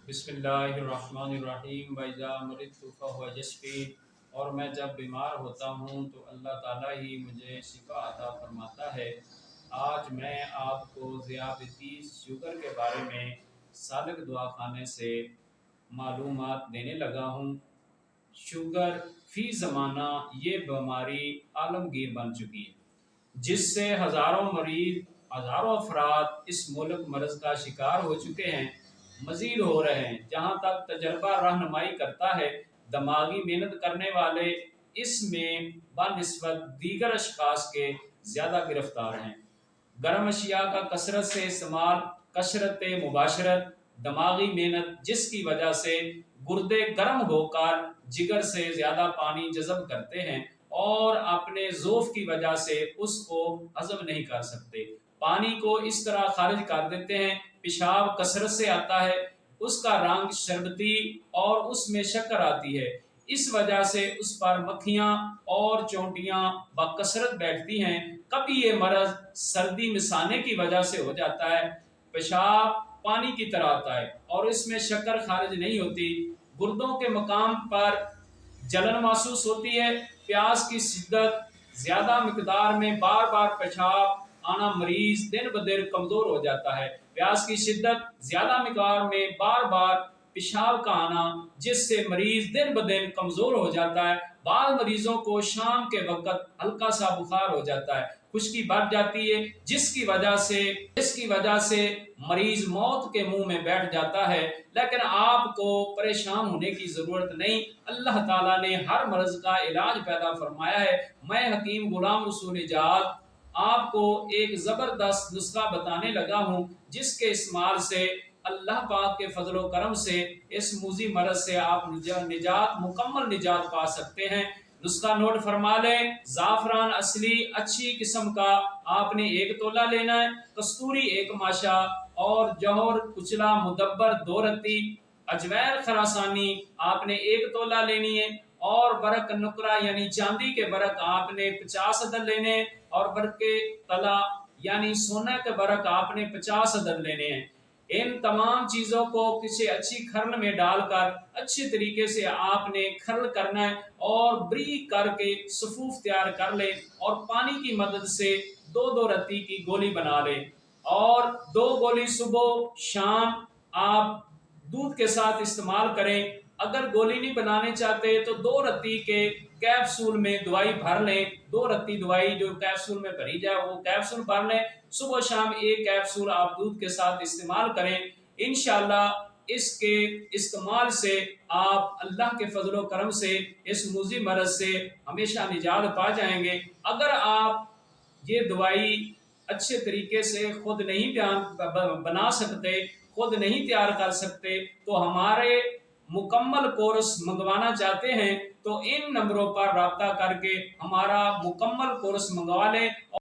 बिस्मिल्लाहिर्रहमानिर्रहीम वइज़ा मरिज़्तु फहुव यशफ़ीन। और मैं जब बीमार होता हूँ तो अल्लाह ताला ही मुझे शिफा अता फरमाता है। आज मैं आपको ज़ियादतीस शुगर के बारे में सादिक दुआ खाने से मालूमात देने लगा हूँ। शुगर फ़ी ज़माना ये बीमारी आलमगीर बन चुकी है, जिससे हज़ारों अफराद इस मुल्क मर्ज़ का शिकार हो चुके हैं, मज़ीद हो रहे हैं। जहाँ तक तजर्बा रहनुमाई करता है, दिमागी मेहनत करने वाले इसमें बनिस्बत दीगर अशख़ास के ज़्यादा गिरफ़्तार हैं। गर्म अशिया का कसरत से इस्तेमाल, कसरत मुबाशरत, दिमागी मेहनत, जिसकी वजह से गुर्दे गर्म होकर जिगर से ज़्यादा पानी जज़ब करते हैं और अपने ज़ोफ़ की वजह से उसको हज़म नहीं कर सकते। पानी को इस तरह खारिज कर देते हैं। पेशाब कसरत से आता है, उसका रंग शरबती और उसमें शक्कर आती है। इस वजह से उस पर मक्खियाँ और चोंटियाँ बकसरत बैठती हैं। कभी ये मर्ज़ सर्दी मिसाने की वजह से हो जाता है। पेशाब पानी की तरह आता है और इसमें शक्कर खारिज नहीं होती। गुर्दों के मकाम पर जलन महसूस होती है। प्यास की शिद्दत, ज़्यादा मिकदार में बार बार पेशाब आना, मरीज दिन ब दिन कमज़ोर हो जाता है। प्यास की शिद्दत, ज़्यादा मिकदार में बार बार पेशाब का आना, जिससे मरीज दिन ब दिन कमज़ोर हो जाता है। बाद मरीजों को शाम के वक़्त हल्का सा बुखार हो जाता है, खुश्की बढ़ जाती है, जिसकी वजह से मरीज मौत के मुंह में बैठ जाता है। लेकिन आपको परेशान होने की ज़रूरत नहीं। अल्लाह ताला ने हर मर्ज़ का इलाज पैदा फरमाया है। मैं हकीम गुलाम रसूल इजाद आपको एक ज़बरदस्त नुस्खा बताने लगा हूँ, जिसके इस्तेमाल से अल्लाह पाक के फजलो करम से इस मूजी मर्ज़ से आप मुकम्मल निजात पा सकते हैं। नुस्खा नोट फरमा लें। ज़ाफ़रान असली अच्छी किस्म का आपने 1 तोला लेना है, कस्तूरी 1 माशा और जौहर कुचला मुदब्बर 2 रत्ती, अजवैन खरासानी आपने 1 तोला लेनी है और बरक नुकरा यानी चांदी के बरक आपने 50 अदद लेने हैं और बरके तला यानी सोना के बरक आपने 50 अदद लेने हैं। इन तमाम चीज़ों को किसी अच्छी खर्ल में डालकर अच्छी तरीके से आपने खर्ल करना है और ब्रीक करके सफूफ तैयार कर ले और पानी की मदद से 2-2 रत्ती की गोली बना ले और 2 गोली सुबह शाम आप दूध के साथ इस्तेमाल करें। अगर गोली नहीं बनाने चाहते तो 2 रत्ती के कैप्सूल में दवाई भर लें। 2 रत्ती दवाई जो कैप्सूल में भरी जाए वो कैप्सूल भर लें। सुबह शाम 1 कैप्सूल आप दूध के साथ इस्तेमाल करें। इंशाल्लाह इसके इस्तेमाल से आप अल्लाह के फजलो करम से इस मूजी मर्ज से हमेशा निजात पा जाएंगे। अगर आप ये दवाई अच्छे तरीके से खुद नहीं बना सकते, खुद नहीं तैयार कर सकते, तो हमारे मुकम्मल कोर्स मंगवाना चाहते हैं तो इन नंबरों पर राब्ता करके हमारा मुकम्मल कोर्स मंगवा लें।